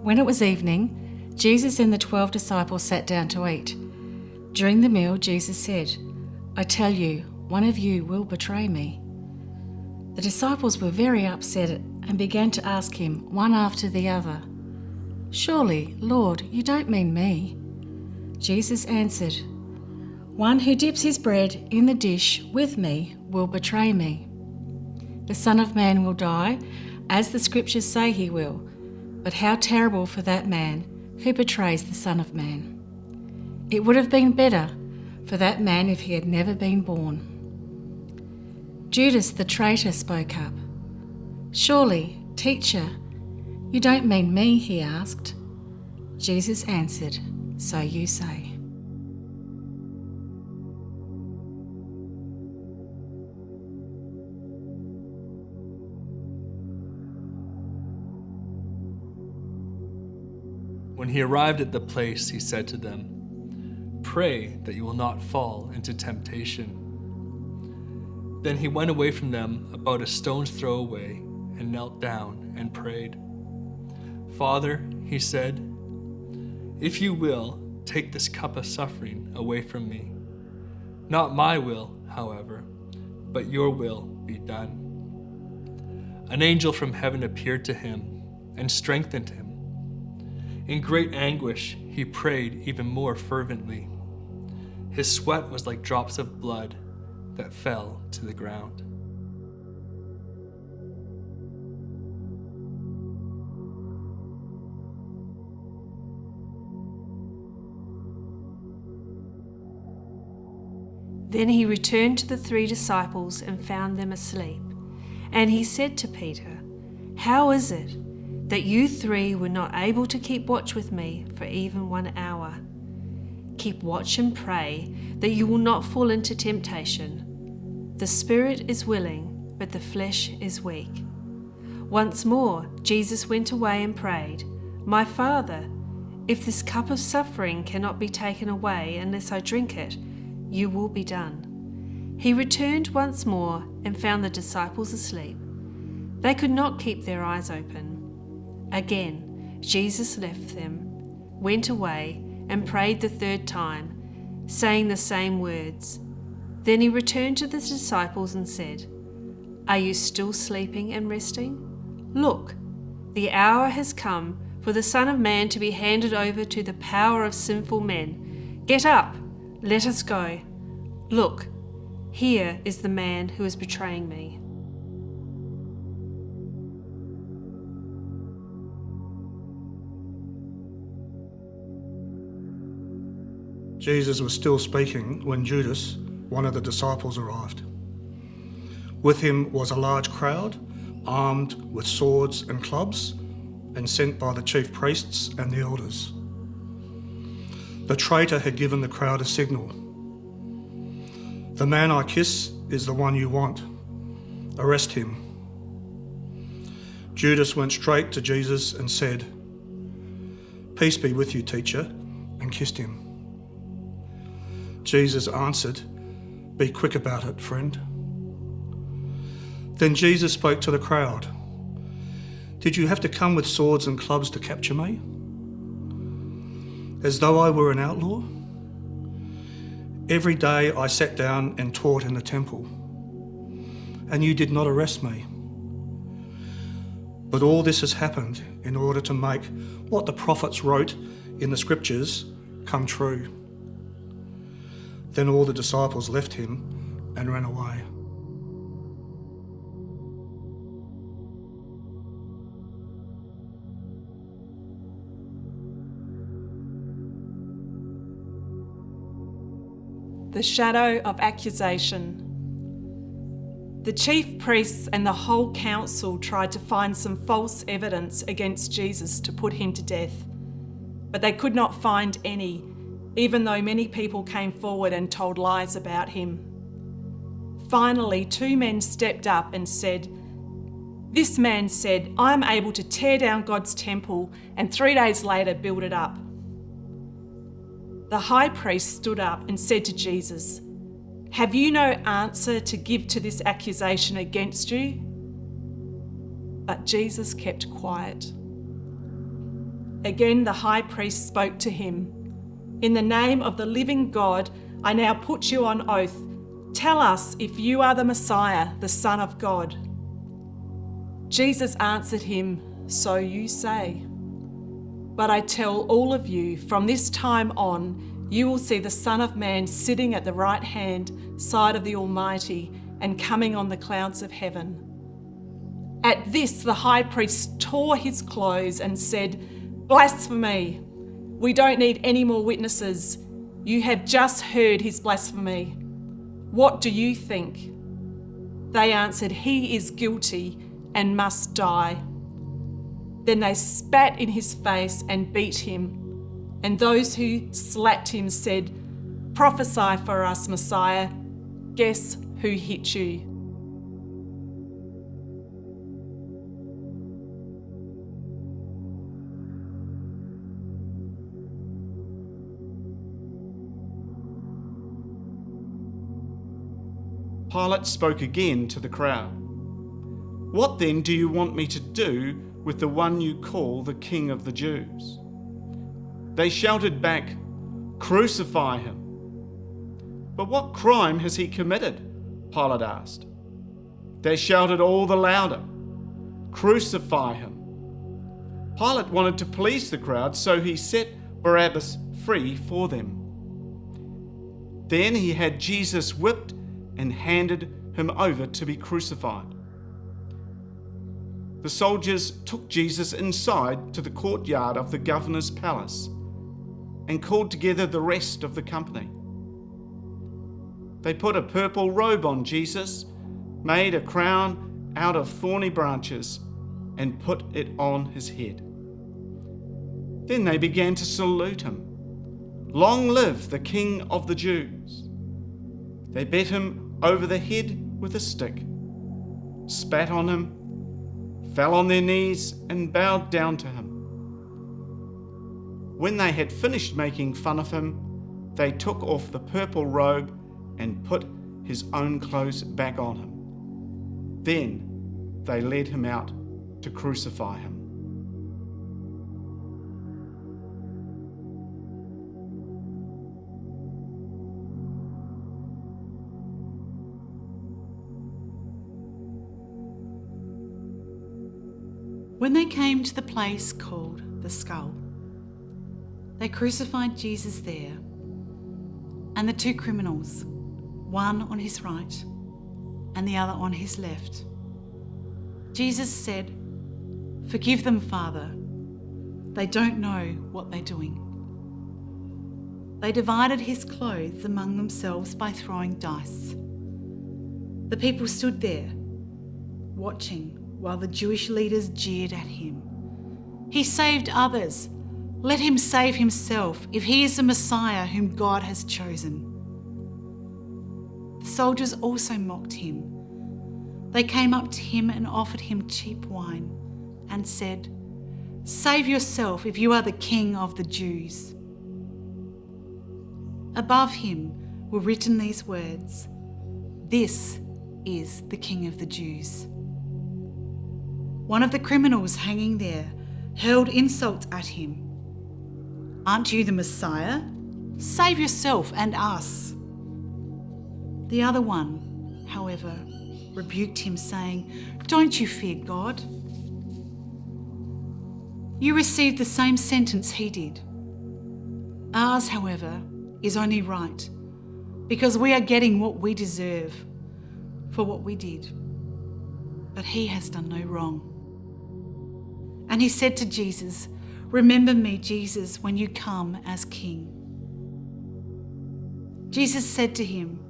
When it was evening, Jesus and the 12 disciples sat down to eat. During the meal, Jesus said, "I tell you, one of you will betray me." The disciples were very upset and began to ask him, one after the other, "Surely, Lord, you don't mean me?" Jesus answered, "One who dips his bread in the dish with me will betray me. The Son of Man will die, as the Scriptures say he will, but how terrible for that man who betrays the Son of Man. It would have been better for that man if he had never been born." Judas the traitor spoke up. "Surely, teacher, you don't mean me?" he asked. Jesus answered, "So you say." When he arrived at the place, he said to them, "Pray that you will not fall into temptation." Then he went away from them about a stone's throw away and knelt down and prayed. "Father," he said, "if you will, take this cup of suffering away from me. Not my will, however, but your will be done." An angel from heaven appeared to him and strengthened him. In great anguish, he prayed even more fervently. His sweat was like drops of blood that fell to the ground. Then he returned to the 3 disciples and found them asleep. And he said to Peter, "How is it that you 3 were not able to keep watch with me for even 1 hour? Keep watch and pray that you will not fall into temptation. The spirit is willing, but the flesh is weak." Once more, Jesus went away and prayed, "My Father, if this cup of suffering cannot be taken away unless I drink it, you will be done." He returned once more and found the disciples asleep. They could not keep their eyes open. Again, Jesus left them, went away, and prayed the 3rd time, saying the same words. Then he returned to the disciples and said, "Are you still sleeping and resting? Look, the hour has come for the Son of Man to be handed over to the power of sinful men. Get up, let us go. Look, here is the man who is betraying me." Jesus was still speaking when Judas, one of the disciples, arrived. With him was a large crowd, armed with swords and clubs, and sent by the chief priests and the elders. The traitor had given the crowd a signal. "The man I kiss is the one you want. Arrest him." Judas went straight to Jesus and said, "Peace be with you, teacher," and kissed him. Jesus answered, "Be quick about it, friend." Then Jesus spoke to the crowd. "Did you have to come with swords and clubs to capture me? As though I were an outlaw? Every day I sat down and taught in the temple, and you did not arrest me. But all this has happened in order to make what the prophets wrote in the Scriptures come true." Then all the disciples left him and ran away. The shadow of accusation. The chief priests and the whole council tried to find some false evidence against Jesus to put him to death, but they could not find any, even though many people came forward and told lies about him. Finally, 2 men stepped up and said, "This man said, 'I am able to tear down God's temple and 3 days later build it up.'" The high priest stood up and said to Jesus, "Have you no answer to give to this accusation against you?" But Jesus kept quiet. Again the high priest spoke to him. In the name of the living God, I now put you on oath. Tell us if you are the Messiah, the Son of God. Jesus answered him, So you say. But I tell all of you, from this time on, you will see the Son of Man sitting at the right hand side of the Almighty and coming on the clouds of heaven. At this, the high priest tore his clothes and said, Blasphemy! We don't need any more witnesses. You have just heard his blasphemy. What do you think? They answered, He is guilty and must die. Then they spat in his face and beat him. And those who slapped him said, Prophesy for us, Messiah. Guess who hit you? Pilate spoke again to the crowd. What then do you want me to do with the one you call the King of the Jews? They shouted back, Crucify him. But what crime has he committed? Pilate asked. They shouted all the louder, Crucify him. Pilate wanted to please the crowd, so he set Barabbas free for them. Then he had Jesus whipped and handed him over to be crucified. The soldiers took Jesus inside to the courtyard of the governor's palace and called together the rest of the company. They put a purple robe on Jesus, made a crown out of thorny branches, and put it on his head. Then they began to salute him. Long live the King of the Jews! They beat him over the head with a stick, spat on him, fell on their knees and bowed down to him. When they had finished making fun of him, they took off the purple robe and put his own clothes back on him. Then they led him out to crucify him. When they came to the place called the Skull, they crucified Jesus there, and the two criminals, one on his right and the other on his left. Jesus said, Forgive them, Father. They don't know what they're doing. They divided his clothes among themselves by throwing dice. The people stood there, watching while the Jewish leaders jeered at him. He saved others. Let him save himself if he is the Messiah whom God has chosen. The soldiers also mocked him. They came up to him and offered him cheap wine and said, Save yourself if you are the King of the Jews. Above him were written these words, This is the King of the Jews. One of the criminals hanging there hurled insults at him. Aren't you the Messiah? Save yourself and us. The other one, however, rebuked him, saying, Don't you fear God? You received the same sentence he did. Ours, however, is only right, because we are getting what we deserve for what we did. But he has done no wrong. And he said to Jesus, Remember me, Jesus, when you come as King. Jesus said to him,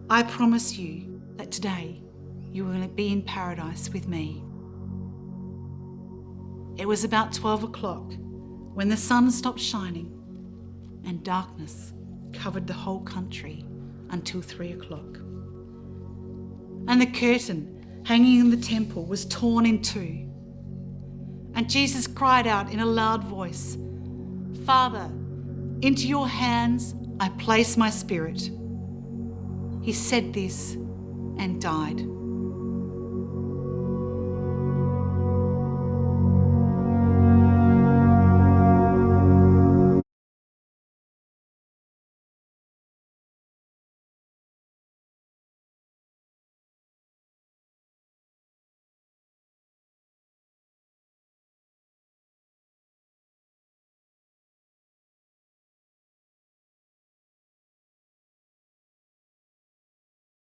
I promise you that today you will be in paradise with me. It was about 12 o'clock when the sun stopped shining and darkness covered the whole country until 3 o'clock. And the curtain hanging in the temple was torn in two. And Jesus cried out in a loud voice, Father, into your hands I place my spirit. He said this and died.